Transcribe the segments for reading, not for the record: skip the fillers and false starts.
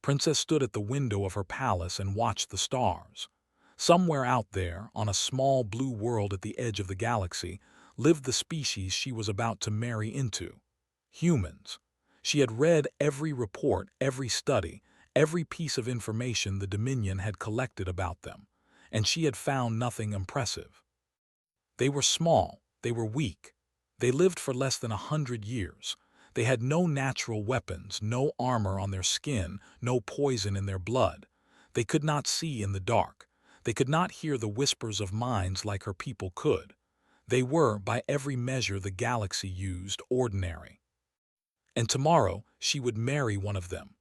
Princess stood at the window of her palace and watched the stars. Somewhere out there, on a small blue world at the edge of the galaxy, lived the species she was about to marry into. Humans. She had read every report, every study, every piece of information the Dominion had collected about them, and she had found nothing impressive. They were small, they were weak. They lived for less than 100 years. They had no natural weapons, no armor on their skin, no poison in their blood. They could not see in the dark. They could not hear the whispers of minds like her people could. They were, by every measure the galaxy used, ordinary. And tomorrow she would marry one of them.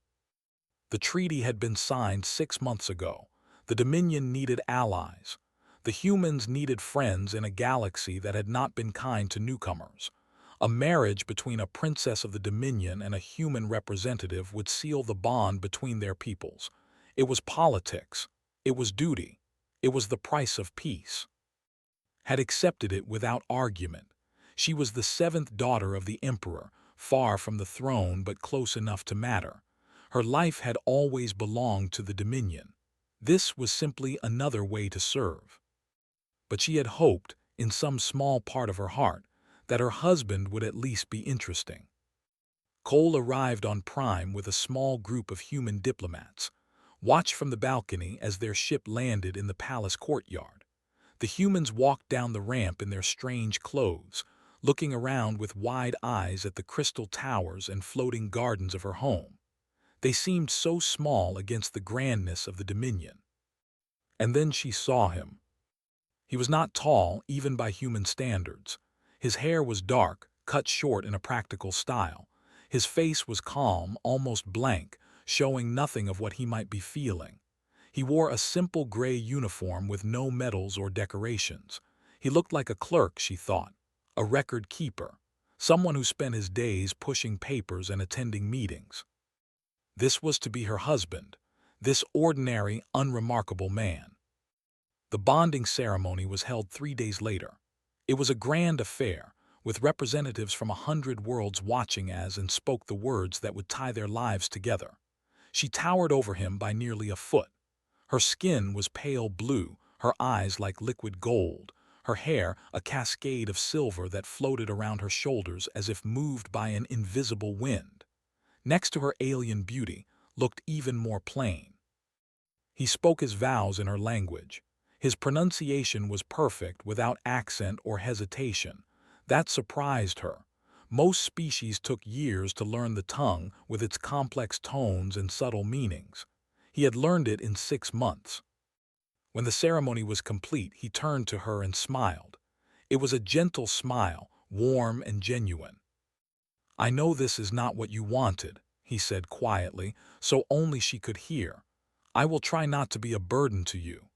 The treaty had been signed 6 months ago. The Dominion needed allies. The humans needed friends in a galaxy that had not been kind to newcomers. A marriage between a princess of the Dominion and a human representative would seal the bond between their peoples. It was politics. It was duty. It was the price of peace. Had accepted it without argument. She was the seventh daughter of the Emperor, far from the throne but close enough to matter. Her life had always belonged to the Dominion. This was simply another way to serve. But she had hoped, in some small part of her heart, that her husband would at least be interesting. Cole arrived on Prime with a small group of human diplomats, watched from the balcony as their ship landed in the palace courtyard. The humans walked down the ramp in their strange clothes, looking around with wide eyes at the crystal towers and floating gardens of her home. They seemed so small against the grandness of the Dominion. And then she saw him. He was not tall, even by human standards. His hair was dark, cut short in a practical style. His face was calm, almost blank, showing nothing of what he might be feeling. He wore a simple gray uniform with no medals or decorations. He looked like a clerk, she thought, a record keeper, someone who spent his days pushing papers and attending meetings. This was to be her husband, this ordinary, unremarkable man. The bonding ceremony was held 3 days later. It was a grand affair, with representatives from 100 worlds watching as and spoke the words that would tie their lives together. She towered over him by nearly a foot. Her skin was pale blue, her eyes like liquid gold, her hair a cascade of silver that floated around her shoulders as if moved by an invisible wind. Next to her alien beauty, looked even more plain. He spoke his vows in her language. His pronunciation was perfect, without accent or hesitation. That surprised her. Most species took years to learn the tongue with its complex tones and subtle meanings. He had learned it in 6 months. When the ceremony was complete, he turned to her and smiled. It was a gentle smile, warm and genuine. "I know this is not what you wanted," he said quietly, so only she could hear. "I will try not to be a burden to you."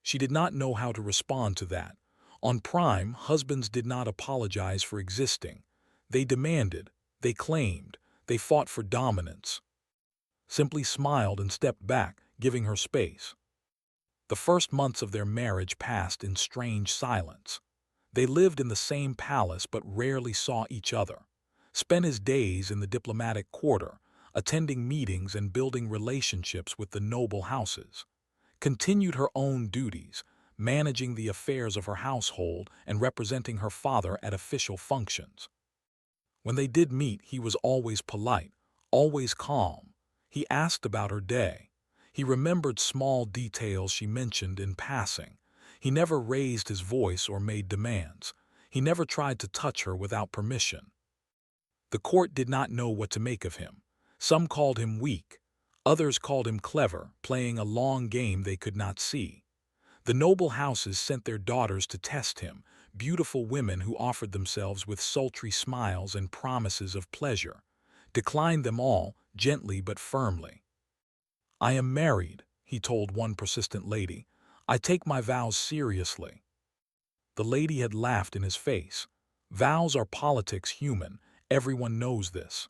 She did not know how to respond to that. On Prime, husbands did not apologize for existing. They demanded, they claimed, they fought for dominance. Simply smiled and stepped back, giving her space. The first months of their marriage passed in strange silence. They lived in the same palace but rarely saw each other. Spent his days in the diplomatic quarter, attending meetings and building relationships with the noble houses. Continued her own duties, managing the affairs of her household and representing her father at official functions. When they did meet, he was always polite, always calm. He asked about her day. He remembered small details she mentioned in passing. He never raised his voice or made demands. He never tried to touch her without permission. The court did not know what to make of him. Some called him weak. Others called him clever, playing a long game they could not see. The noble houses sent their daughters to test him, beautiful women who offered themselves with sultry smiles and promises of pleasure. Declined them all, gently but firmly. "I am married," he told one persistent lady. "I take my vows seriously." The lady had laughed in his face. "Vows are politics, human. Everyone knows this."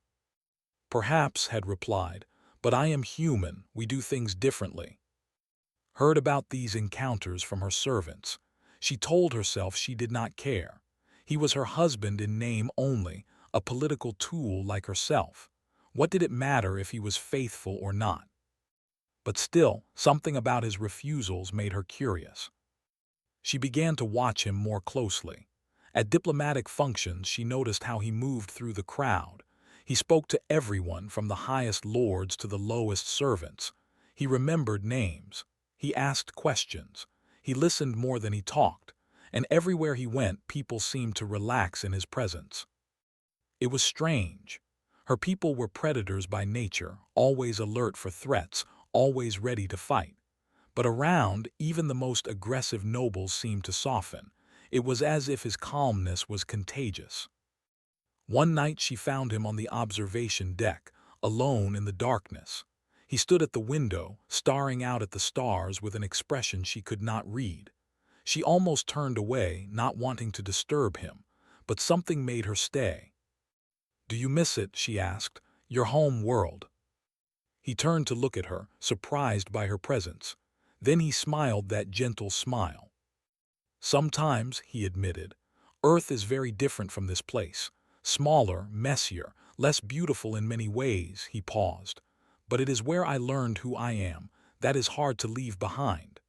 "Perhaps," had replied, "but I am human. We do things differently." Heard about these encounters from her servants. She told herself she did not care. He was her husband in name only, a political tool like herself. What did it matter if he was faithful or not? But still, something about his refusals made her curious. She began to watch him more closely. At diplomatic functions, she noticed how he moved through the crowd. He spoke to everyone from the highest lords to the lowest servants. He remembered names. He asked questions. He listened more than he talked. And everywhere he went, people seemed to relax in his presence. It was strange. Her people were predators by nature, always alert for threats, always ready to fight. But around, even the most aggressive nobles seemed to soften. It was as if his calmness was contagious. One night she found him on the observation deck, alone in the darkness. He stood at the window, staring out at the stars with an expression she could not read. She almost turned away, not wanting to disturb him, but something made her stay. "Do you miss it?" she asked. "Your home world?" He turned to look at her, surprised by her presence. Then he smiled that gentle smile. "Sometimes," he admitted, "Earth is very different from this place. Smaller, messier, less beautiful in many ways." He paused. "But it is where I learned who I am. That is hard to leave behind."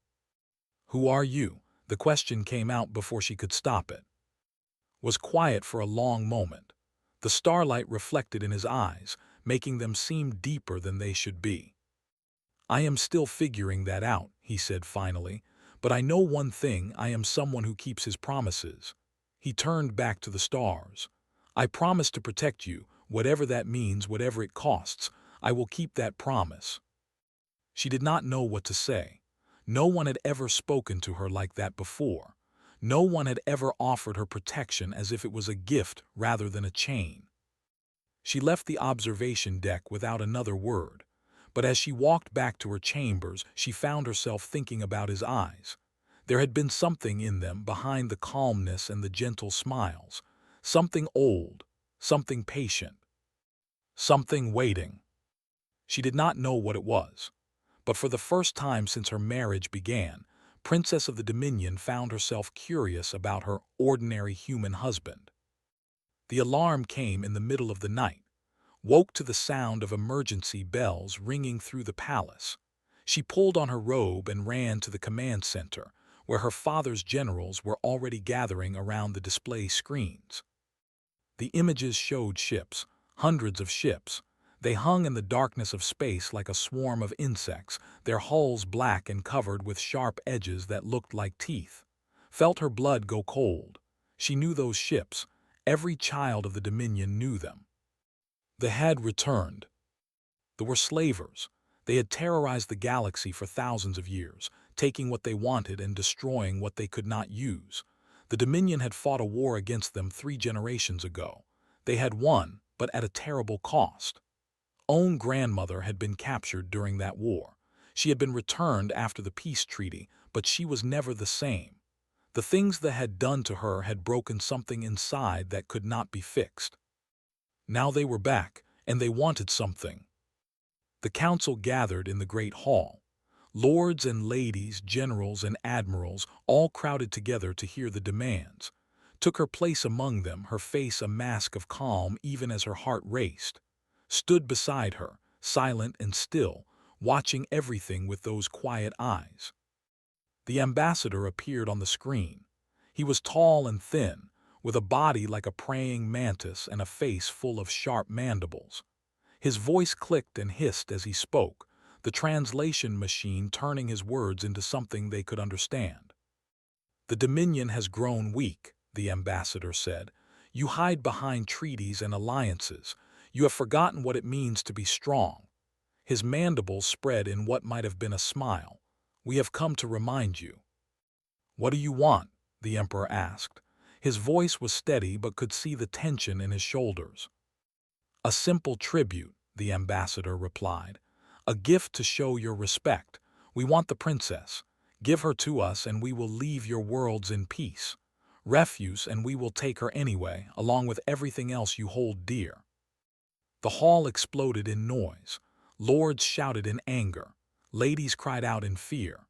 "Who are you?" The question came out before she could stop it. Was quiet for a long moment. The starlight reflected in his eyes, making them seem deeper than they should be. "I am still figuring that out," he said finally, "but I know one thing: I am someone who keeps his promises." He turned back to the stars. "I promise to protect you, whatever that means, whatever it costs. I will keep that promise." She did not know what to say. No one had ever spoken to her like that before. No one had ever offered her protection as if it was a gift rather than a chain. She left the observation deck without another word. But as she walked back to her chambers, she found herself thinking about his eyes. There had been something in them behind the calmness and the gentle smiles. Something old, something patient, something waiting. She did not know what it was. But for the first time since her marriage began, Princess of the Dominion found herself curious about her ordinary human husband. The alarm came in the middle of the night. Woke to the sound of emergency bells ringing through the palace. She pulled on her robe and ran to the command center, where her father's generals were already gathering around the display screens. The images showed ships, hundreds of ships. They hung in the darkness of space like a swarm of insects, their hulls black and covered with sharp edges that looked like teeth. Felt her blood go cold. She knew those ships. Every child of the Dominion knew them. The had returned. They were slavers. They had terrorized the galaxy for thousands of years, taking what they wanted and destroying what they could not use. The Dominion had fought a war against them 3 generations ago. They had won, but at a terrible cost. Own grandmother had been captured during that war. She had been returned after the peace treaty, but she was never the same. The things they had done to her had broken something inside that could not be fixed. Now they were back, and they wanted something. The council gathered in the great hall. Lords and ladies, generals and admirals, all crowded together to hear the demands. Took her place among them, her face a mask of calm even as her heart raced. Stood beside her, silent and still, watching everything with those quiet eyes. The ambassador appeared on the screen. He was tall and thin, with a body like a praying mantis and a face full of sharp mandibles. His voice clicked and hissed as he spoke, the translation machine turning his words into something they could understand. "The Dominion has grown weak," the ambassador said. "You hide behind treaties and alliances. You have forgotten what it means to be strong." His mandibles spread in what might have been a smile. "We have come to remind you." "What do you want?" the emperor asked. His voice was steady but could see the tension in his shoulders. "A simple tribute," the ambassador replied. "A gift to show your respect. We want the princess. Give her to us and we will leave your worlds in peace. Refuse and we will take her anyway, along with everything else you hold dear." The hall exploded in noise. Lords shouted in anger. Ladies cried out in fear.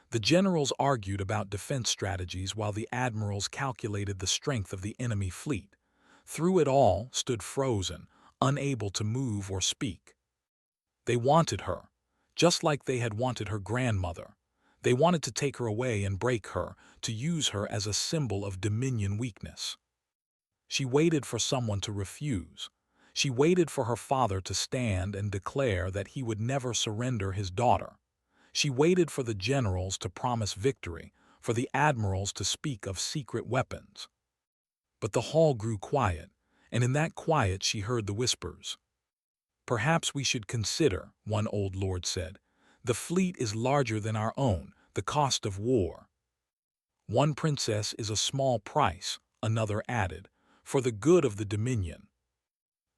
The generals argued about defense strategies while the admirals calculated the strength of the enemy fleet. Through it all stood frozen, unable to move or speak. They wanted her, just like they had wanted her grandmother. They wanted to take her away and break her, to use her as a symbol of dominion weakness. She waited for someone to refuse. She waited for her father to stand and declare that he would never surrender his daughter. She waited for the generals to promise victory, for the admirals to speak of secret weapons. But the hall grew quiet, and in that quiet she heard the whispers. "Perhaps we should consider," one old lord said. "The fleet is larger than our own, the cost of war." "One princess is a small price," another added, "for the good of the Dominion."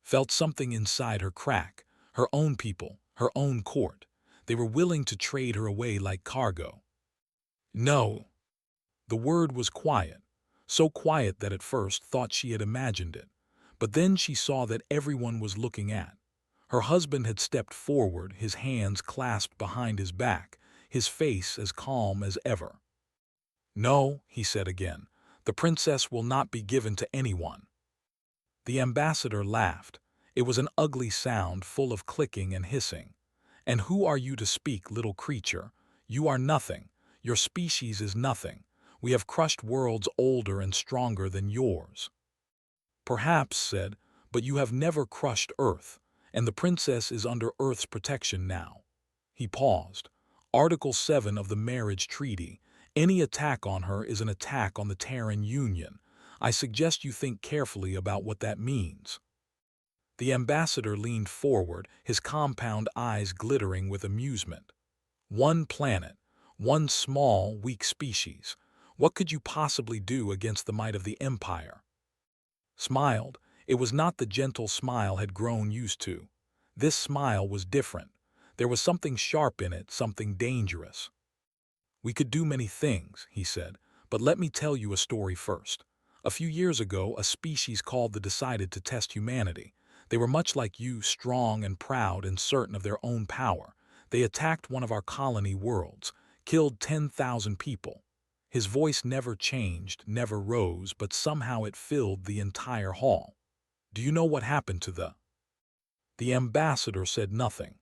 Felt something inside her crack, her own people, her own court. They were willing to trade her away like cargo. "No." The word was quiet, so quiet that at first thought she had imagined it. But then she saw that everyone was looking at. Her husband had stepped forward, his hands clasped behind his back, his face as calm as ever. "No," he said again, "the princess will not be given to anyone." The ambassador laughed. It was an ugly sound full of clicking and hissing. "And who are you to speak, little creature? You are nothing. Your species is nothing. We have crushed worlds older and stronger than yours." "Perhaps," said, "but you have never crushed Earth, and the princess is under Earth's protection now." He paused. "Article 7 of the Marriage Treaty. Any attack on her is an attack on the Terran Union. I suggest you think carefully about what that means." The ambassador leaned forward, his compound eyes glittering with amusement. "One planet, one small, weak species. What could you possibly do against the might of the Empire?" Smiled. It was not the gentle smile had grown used to. This smile was different. There was something sharp in it, something dangerous. "We could do many things," he said, "but let me tell you a story first. A few years ago, a species called the decided to test humanity. They were much like you, strong and proud and certain of their own power. They attacked one of our colony worlds, killed 10,000 people. His voice never changed, never rose, but somehow it filled the entire hall. Do you know what happened to the—" The ambassador said nothing.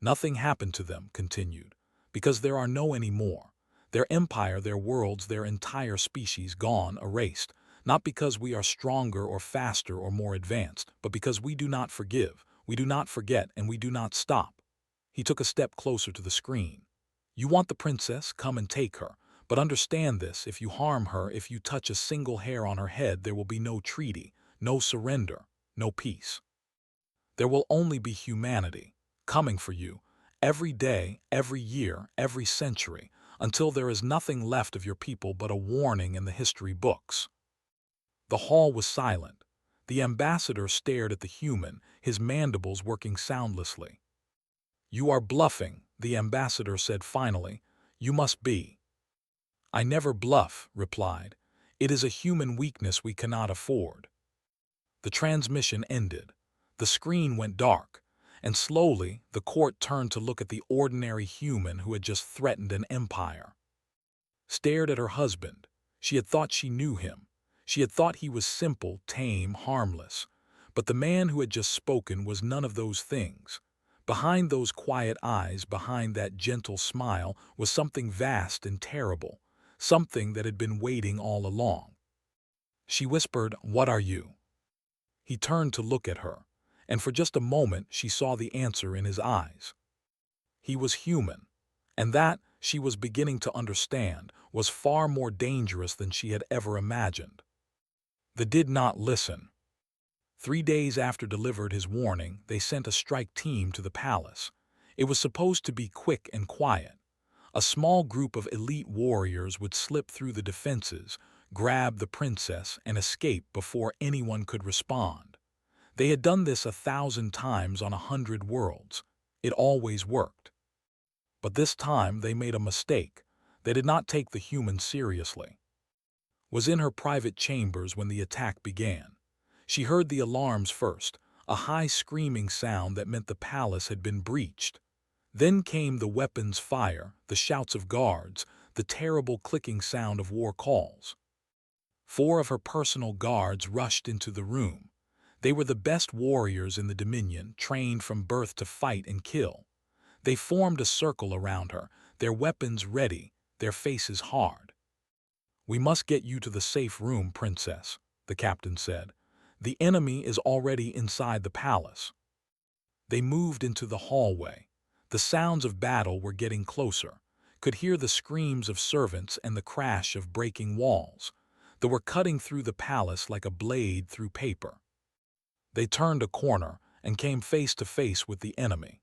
"Nothing happened to them," continued, "because there are no anymore. Their empire, their worlds, their entire species gone, erased. Not because we are stronger or faster or more advanced, but because we do not forgive, we do not forget, and we do not stop." He took a step closer to the screen. "You want the princess? Come and take her. But understand this, if you harm her, if you touch a single hair on her head, there will be no treaty, no surrender, no peace. There will only be humanity, coming for you, every day, every year, every century, until there is nothing left of your people but a warning in the history books." The hall was silent. The ambassador stared at the human, his mandibles working soundlessly. "You are bluffing," the ambassador said finally. "You must be." "I never bluff," replied. "It is a human weakness we cannot afford." The transmission ended. The screen went dark, and slowly the court turned to look at the ordinary human who had just threatened an empire. Stared at her husband. She had thought she knew him. She had thought he was simple, tame, harmless. But the man who had just spoken was none of those things. Behind those quiet eyes, behind that gentle smile, was something vast and terrible, something that had been waiting all along. She whispered, "What are you?" He turned to look at her, and for just a moment she saw the answer in his eyes. He was human, and that, she was beginning to understand, was far more dangerous than she had ever imagined. They did not listen. 3 days after delivered his warning, they sent a strike team to the palace. It was supposed to be quick and quiet. A small group of elite warriors would slip through the defenses, grab the princess, and escape before anyone could respond. They had done this 1,000 times on 100 worlds. It always worked. But this time they made a mistake. They did not take the human seriously. Was in her private chambers when the attack began. She heard the alarms first, a high screaming sound that meant the palace had been breached. Then came the weapons fire, the shouts of guards, the terrible clicking sound of war calls. 4 of her personal guards rushed into the room. They were the best warriors in the Dominion, trained from birth to fight and kill. They formed a circle around her, their weapons ready, their faces hard. "We must get you to the safe room, Princess," the captain said. "The enemy is already inside the palace." They moved into the hallway. The sounds of battle were getting closer. Could hear the screams of servants and the crash of breaking walls. They were cutting through the palace like a blade through paper. They turned a corner and came face to face with the enemy.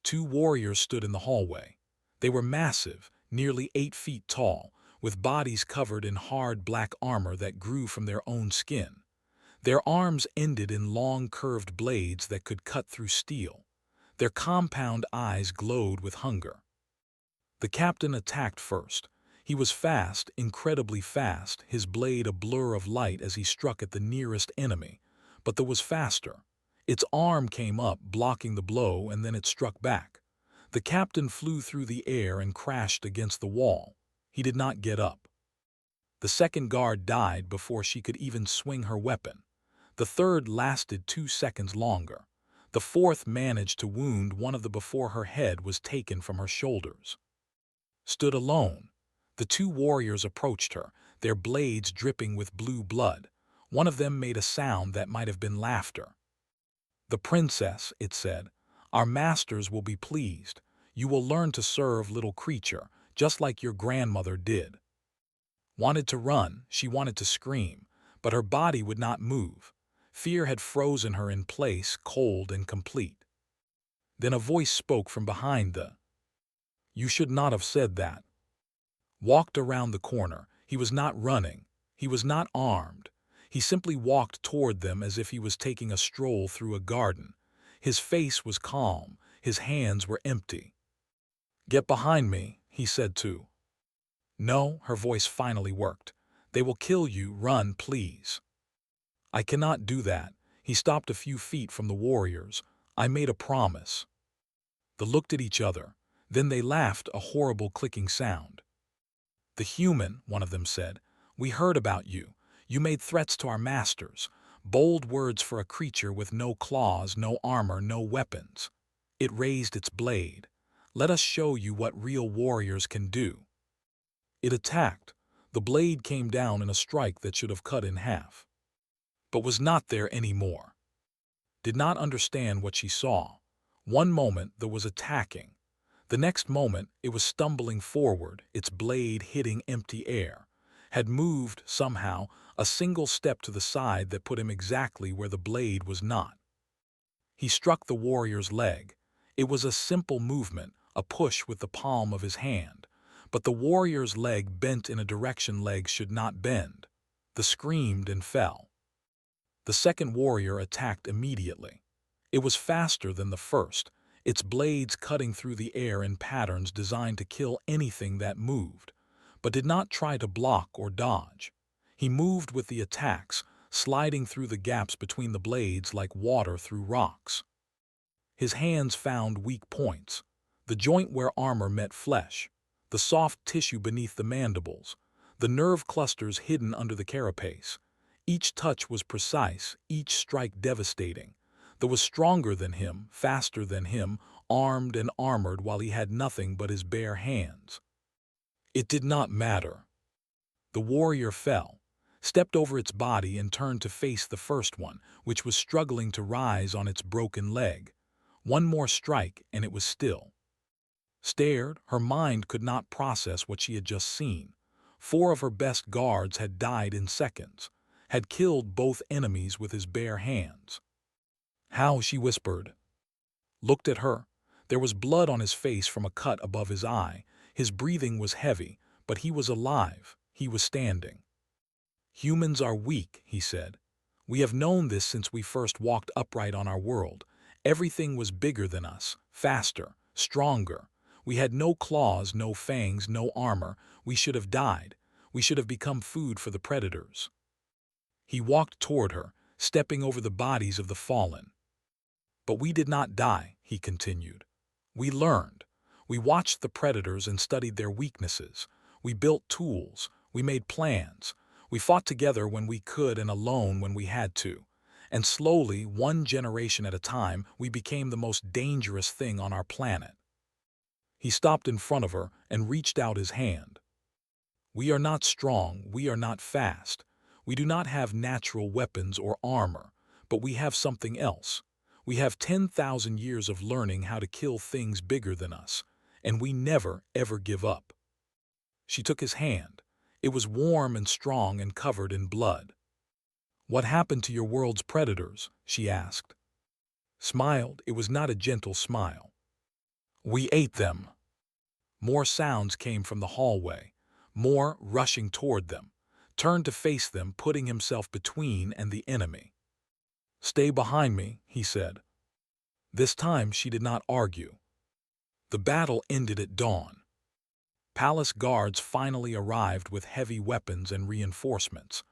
Two warriors stood in the hallway. They were massive, nearly 8 feet tall, with bodies covered in hard black armor that grew from their own skin. Their arms ended in long curved blades that could cut through steel. Their compound eyes glowed with hunger. The captain attacked first. He was fast, incredibly fast, his blade a blur of light as he struck at the nearest enemy. But there was faster. Its arm came up, blocking the blow, and then it struck back. The captain flew through the air and crashed against the wall. He did not get up. The second guard died before she could even swing her weapon. The third lasted 2 seconds longer. The fourth managed to wound one of the before her head was taken from her shoulders. Stood alone. The two warriors approached her, their blades dripping with blue blood. One of them made a sound that might have been laughter. "The princess," it said, "our masters will be pleased. You will learn to serve, little creature, just like your grandmother did." Wanted to run, she wanted to scream, but her body would not move. Fear had frozen her in place, cold and complete. Then a voice spoke from behind the. "You should not have said that." Walked around the corner. He was not running. He was not armed. He simply walked toward them as if he was taking a stroll through a garden. His face was calm. His hands were empty. "Get behind me," he said too. "No," her voice finally worked. "They will kill you. Run, please." "I cannot do that." He stopped a few feet from the warriors. "I made a promise." They looked at each other. Then they laughed, a horrible clicking sound. "The human," one of them said, "we heard about you. You made threats to our masters. Bold words for a creature with no claws, no armor, no weapons." It raised its blade. "Let us show you what real warriors can do." It attacked. The blade came down in a strike that should have cut in half. But was not there anymore. Did not understand what she saw. One moment there was attacking. The next moment it was stumbling forward, its blade hitting empty air. Had moved, somehow, a single step to the side that put him exactly where the blade was not. He struck the warrior's leg. It was a simple movement, a push with the palm of his hand. But the warrior's leg bent in a direction legs should not bend. They screamed and fell. The second warrior attacked immediately. It was faster than the first, its blades cutting through the air in patterns designed to kill anything that moved, but did not try to block or dodge. He moved with the attacks, sliding through the gaps between the blades like water through rocks. His hands found weak points, the joint where armor met flesh, the soft tissue beneath the mandibles, the nerve clusters hidden under the carapace. Each touch was precise, each strike devastating. There was stronger than him, faster than him, armed and armored while he had nothing but his bare hands. It did not matter. The warrior fell, stepped over its body and turned to face the first one, which was struggling to rise on its broken leg. One more strike and it was still. Stared, her mind could not process what she had just seen. 4 of her best guards had died in seconds, had killed both enemies with his bare hands. "How?" she whispered. Looked at her. There was blood on his face from a cut above his eye. His breathing was heavy, but he was alive. He was standing. "Humans are weak," he said. "We have known this since we first walked upright on our world. Everything was bigger than us, faster, stronger. We had no claws, no fangs, no armor. We should have died. We should have become food for the predators." He walked toward her, stepping over the bodies of the fallen. "But we did not die," he continued. "We learned. We watched the predators and studied their weaknesses. We built tools. We made plans. We fought together when we could and alone when we had to. And slowly, one generation at a time, we became the most dangerous thing on our planet. He stopped in front of her and reached out his hand. We are not strong, we are not fast. We do not have natural weapons or armor, but we have something else. We have 10,000 years of learning how to kill things bigger than us, and we never, ever give up. She took his hand. It was warm and strong and covered in blood. What happened to your world's predators? She asked. Smiled, it was not a gentle smile. We ate them. More sounds came from the hallway, more rushing toward them, turned to face them, putting himself between and the enemy. Stay behind me, he said. This time she did not argue. The battle ended at dawn. Palace guards finally arrived with heavy weapons and reinforcements.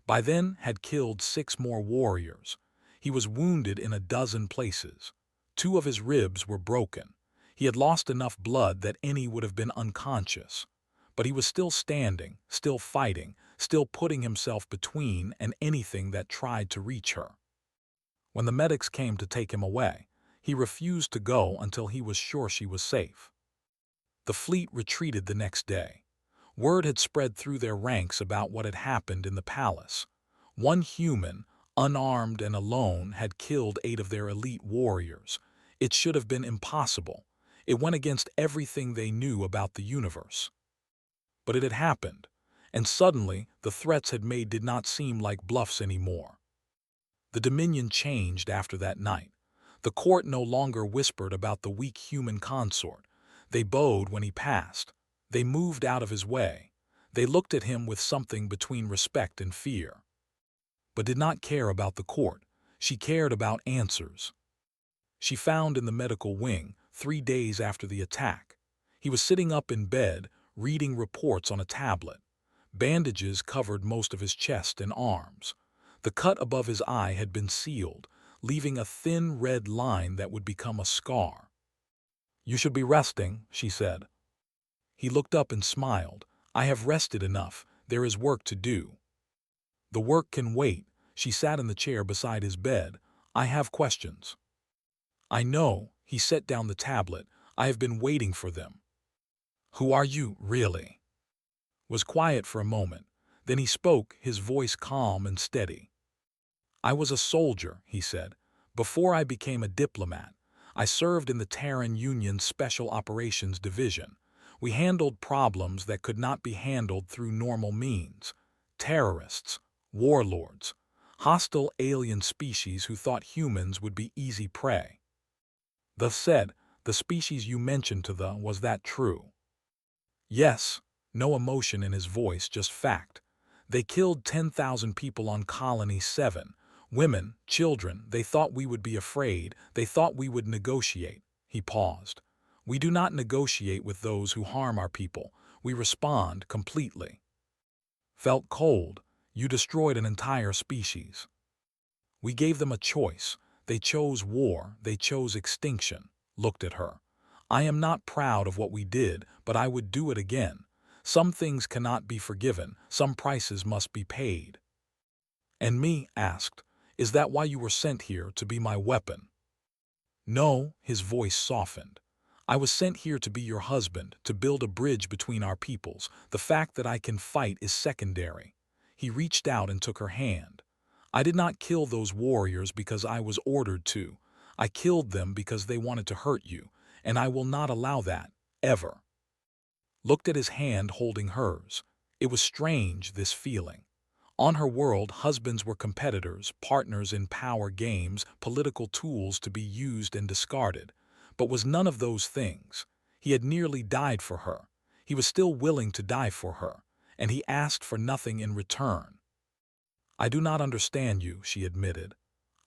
By then had killed 6 more warriors. He was wounded in a dozen places. 2 of his ribs were broken. He had lost enough blood that any would have been unconscious. But he was still standing, still fighting, still putting himself between and anything that tried to reach her. When the medics came to take him away, he refused to go until he was sure she was safe. The fleet retreated the next day. Word had spread through their ranks about what had happened in the palace. One human, unarmed and alone, had killed 8 of their elite warriors. It should have been impossible. It went against everything they knew about the universe. But it had happened, and suddenly the threats had made did not seem like bluffs anymore. The Dominion changed after that night. The court no longer whispered about the weak human consort. They bowed when he passed. They moved out of his way. They looked at him with something between respect and fear. But did not care about the court. She cared about answers. She found in the medical wing 3 days after the attack. He was sitting up in bed, reading reports on a tablet. Bandages covered most of his chest and arms. The cut above his eye had been sealed, leaving a thin red line that would become a scar. You should be resting, she said. He looked up and smiled. I have rested enough. There is work to do. The work can wait. She sat in the chair beside his bed. I have questions. I know. He set down the tablet. I have been waiting for them. Who are you, really? Was quiet for a moment. Then he spoke, his voice calm and steady. I was a soldier, he said. Before I became a diplomat, I served in the Terran Union's Special Operations Division. We handled problems that could not be handled through normal means. Terrorists, warlords, hostile alien species who thought humans would be easy prey. Thus said, the species you mentioned to the, was that true? Yes, no emotion in his voice, just fact. They killed 10,000 people on Colony 7. Women, children, they thought we would be afraid, they thought we would negotiate. He paused. We do not negotiate with those who harm our people. We respond completely. Felt cold. You destroyed an entire species. We gave them a choice. They chose war, they chose extinction. Looked at her. I am not proud of what we did, but I would do it again. Some things cannot be forgiven, some prices must be paid. And me, asked, is that why you were sent here, to be my weapon? No, his voice softened. I was sent here to be your husband, to build a bridge between our peoples. The fact that I can fight is secondary. He reached out and took her hand. I did not kill those warriors because I was ordered to. I killed them because they wanted to hurt you, and I will not allow that, ever. Looked at his hand holding hers. It was strange, this feeling. On her world, husbands were competitors, partners in power games, political tools to be used and discarded. But was none of those things. He had nearly died for her. He was still willing to die for her, and he asked for nothing in return. I do not understand you, she admitted.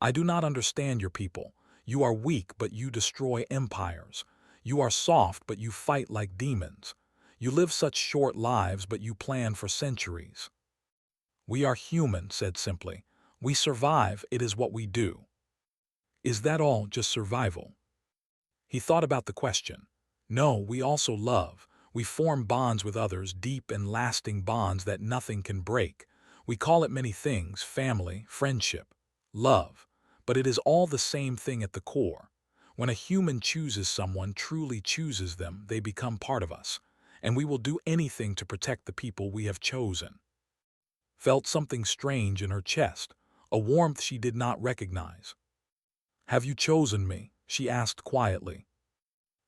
I do not understand your people. You are weak, but you destroy empires. You are soft, but you fight like demons. You live such short lives, but you plan for centuries. We are human, said simply. We survive, it is what we do. Is that all, just survival? He thought about the question. No, we also love. We form bonds with others, deep and lasting bonds that nothing can break. We call it many things, family, friendship, love, but it is all the same thing at the core. When a human chooses someone, truly chooses them, they become part of us, and we will do anything to protect the people we have chosen. Felt something strange in her chest, a warmth she did not recognize. "Have you chosen me?" she asked quietly.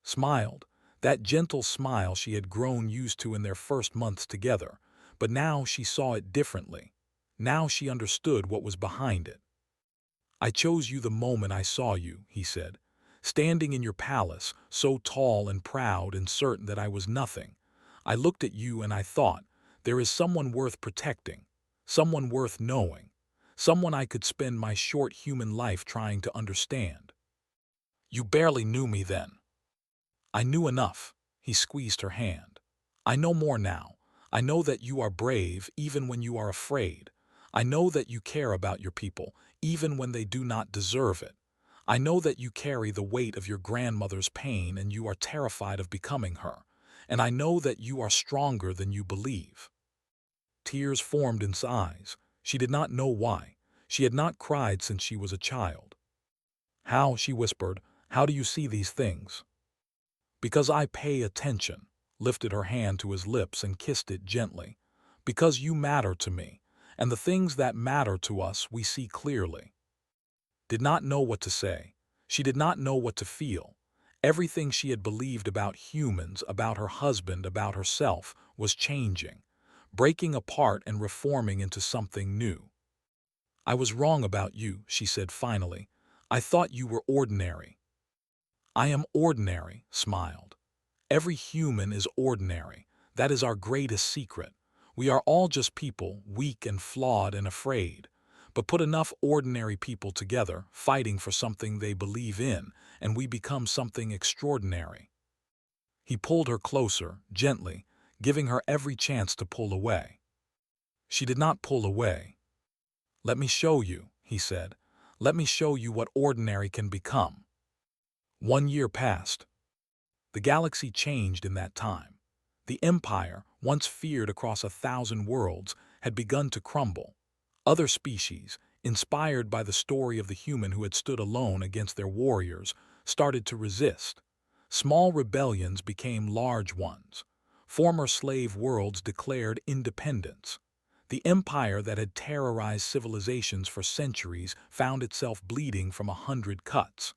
Smiled, that gentle smile she had grown used to in their first months together, but now she saw it differently. Now she understood what was behind it. "I chose you the moment I saw you," he said, "standing in your palace, so tall and proud and certain that I was nothing. I looked at you and I thought, there is someone worth protecting, someone worth knowing, someone I could spend my short human life trying to understand. You barely knew me then." "I knew enough." He squeezed her hand. "I know more now. I know that you are brave even when you are afraid. I know that you care about your people even when they do not deserve it. I know that you carry the weight of your grandmother's pain and you are terrified of becoming her. And I know that you are stronger than you believe." Tears formed in his eyes. She did not know why. She had not cried since she was a child. "How?" she whispered. "How do you see these things?" "Because I pay attention," lifted her hand to his lips and kissed it gently. "Because you matter to me, and the things that matter to us we see clearly." Did not know what to say. She did not know what to feel. Everything she had believed about humans, about her husband, about herself, was changing, breaking apart and reforming into something new. "I was wrong about you," she said finally. "I thought you were ordinary." "I am ordinary," smiled. "Every human is ordinary. That is our greatest secret. We are all just people, weak and flawed and afraid. But put enough ordinary people together, fighting for something they believe in, and we become something extraordinary." He pulled her closer, gently, giving her every chance to pull away. She did not pull away. "Let me show you," he said. "Let me show you what ordinary can become." 1 year passed. The galaxy changed in that time. The empire, once feared across 1,000 worlds, had begun to crumble. Other species, inspired by the story of the human who had stood alone against their warriors, started to resist. Small rebellions became large ones. Former slave worlds declared independence. The empire that had terrorized civilizations for centuries found itself bleeding from 100 cuts.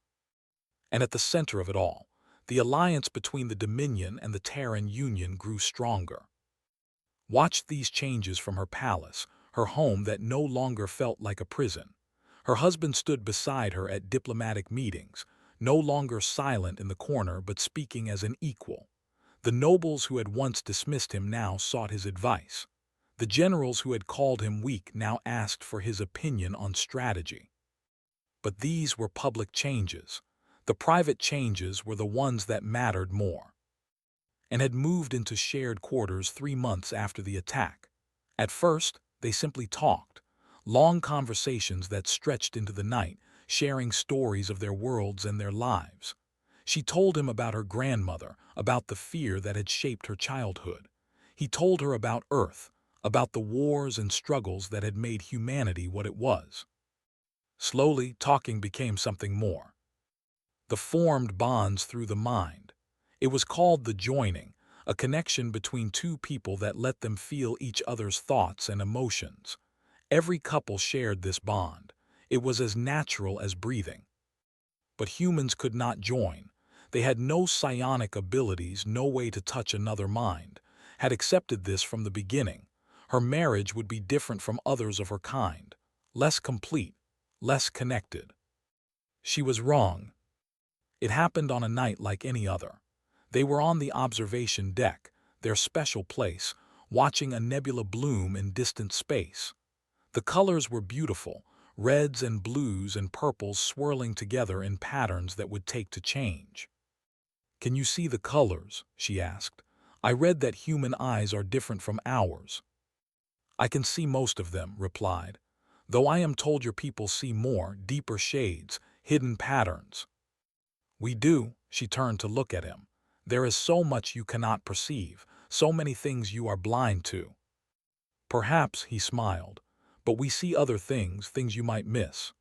And at the center of it all, the alliance between the Dominion and the Terran Union grew stronger. Watched these changes from her palace, her home that no longer felt like a prison. Her husband stood beside her at diplomatic meetings, no longer silent in the corner but speaking as an equal. The nobles who had once dismissed him now sought his advice. The generals who had called him weak now asked for his opinion on strategy. But these were public changes. The private changes were the ones that mattered more. And had moved into shared quarters 3 months after the attack. At first, they simply talked. Long conversations that stretched into the night, sharing stories of their worlds and their lives. She told him about her grandmother, about the fear that had shaped her childhood. He told her about Earth, about the wars and struggles that had made humanity what it was. Slowly, talking became something more. The formed bonds through the mind. It was called the joining, a connection between two people that let them feel each other's thoughts and emotions. Every couple shared this bond. It was as natural as breathing. But humans could not join. They had no psionic abilities, no way to touch another mind. Had accepted this from the beginning. Her marriage would be different from others of her kind. Less complete, less connected. She was wrong. It happened on a night like any other. They were on the observation deck, their special place, watching a nebula bloom in distant space. The colors were beautiful, reds and blues and purples swirling together in patterns that would take to change. "Can you see the colors?" she asked. "I read that human eyes are different from ours." "I can see most of them," replied, "though I am told your people see more, deeper shades, hidden patterns." "We do," she turned to look at him. "There is so much you cannot perceive, so many things you are blind to." "Perhaps," he smiled, "but we see other things, things you might miss."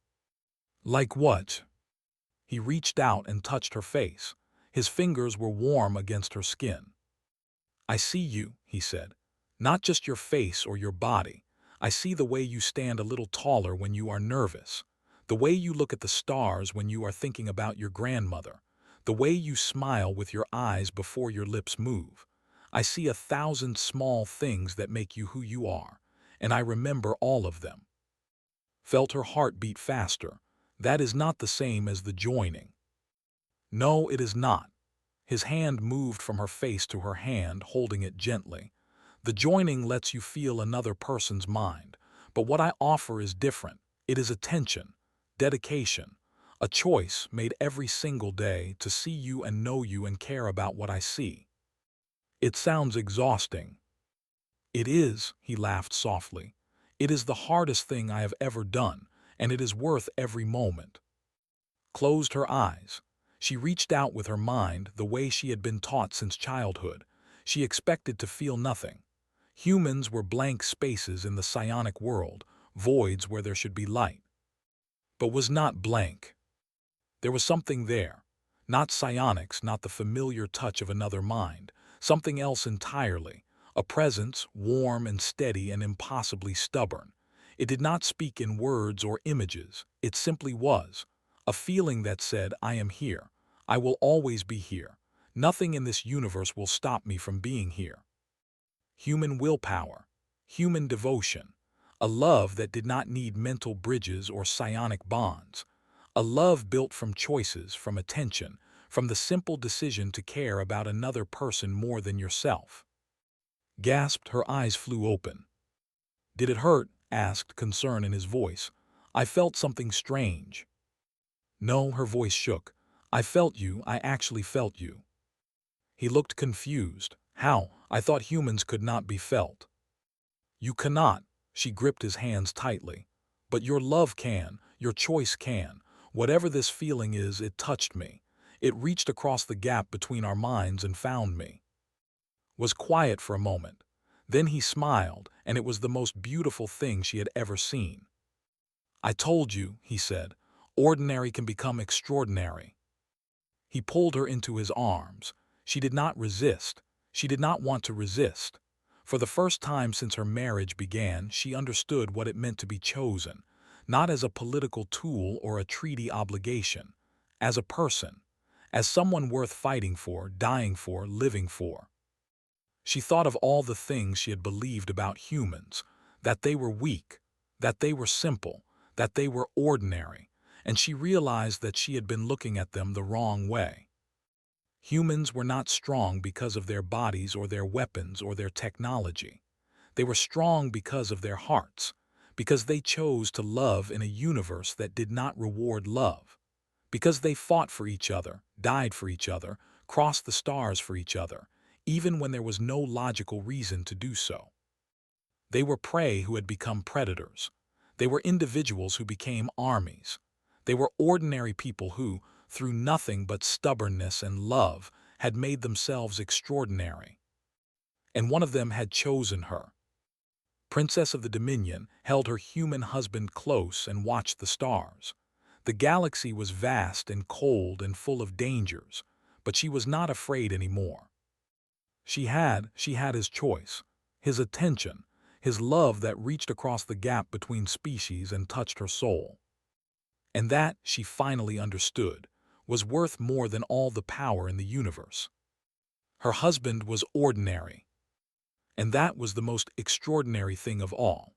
Like what? He reached out and touched her face. His fingers were warm against her skin. I see you, he said. Not just your face or your body. I see the way you stand a little taller when you are nervous. The way you look at the stars when you are thinking about your grandmother. The way you smile with your eyes before your lips move. I see 1,000 small things that make you who you are, and I remember all of them. Felt her heart beat faster. That is not the same as the joining. No, it is not. His hand moved from her face to her hand, holding it gently. The joining lets you feel another person's mind, but what I offer is different. It is attention, dedication, a choice made every single day to see you and know you and care about what I see. It sounds exhausting. It is, he laughed softly. It is the hardest thing I have ever done, and it is worth every moment. Closed her eyes. She reached out with her mind the way she had been taught since childhood. She expected to feel nothing. Humans were blank spaces in the psionic world, voids where there should be light. But was not blank. There was something there. Not psionics, not the familiar touch of another mind. Something else entirely. A presence, warm and steady and impossibly stubborn. It did not speak in words or images. It simply was. A feeling that said, I am here. I will always be here. Nothing in this universe will stop me from being here. Human willpower. Human devotion. A love that did not need mental bridges or psionic bonds. A love built from choices, from attention, from the simple decision to care about another person more than yourself. Gasped, her eyes flew open. Did it hurt? Asked, concern in his voice. I felt something strange. No, her voice shook. I felt you, I actually felt you. He looked confused. How? I thought humans could not be felt. You cannot. She gripped his hands tightly. But your love can, your choice can. Whatever this feeling is, it touched me. It reached across the gap between our minds and found me. Was quiet for a moment. Then he smiled, and it was the most beautiful thing she had ever seen. I told you, he said, ordinary can become extraordinary. He pulled her into his arms. She did not resist. She did not want to resist. For the first time since her marriage began, she understood what it meant to be chosen, not as a political tool or a treaty obligation, as a person, as someone worth fighting for, dying for, living for. She thought of all the things she had believed about humans, that they were weak, that they were simple, that they were ordinary, and she realized that she had been looking at them the wrong way. Humans were not strong because of their bodies or their weapons or their technology. They were strong because of their hearts, because they chose to love in a universe that did not reward love, because they fought for each other, died for each other, crossed the stars for each other, even when there was no logical reason to do so. They were prey who had become predators. They were individuals who became armies. They were ordinary people who, through nothing but stubbornness and love, had made themselves extraordinary. And one of them had chosen her. Princess of the Dominion held her human husband close and watched the stars. The galaxy was vast and cold and full of dangers, but she was not afraid anymore. She had his choice, his attention, his love that reached across the gap between species and touched her soul. And that, she finally understood, was worth more than all the power in the universe. Her husband was ordinary, and that was the most extraordinary thing of all.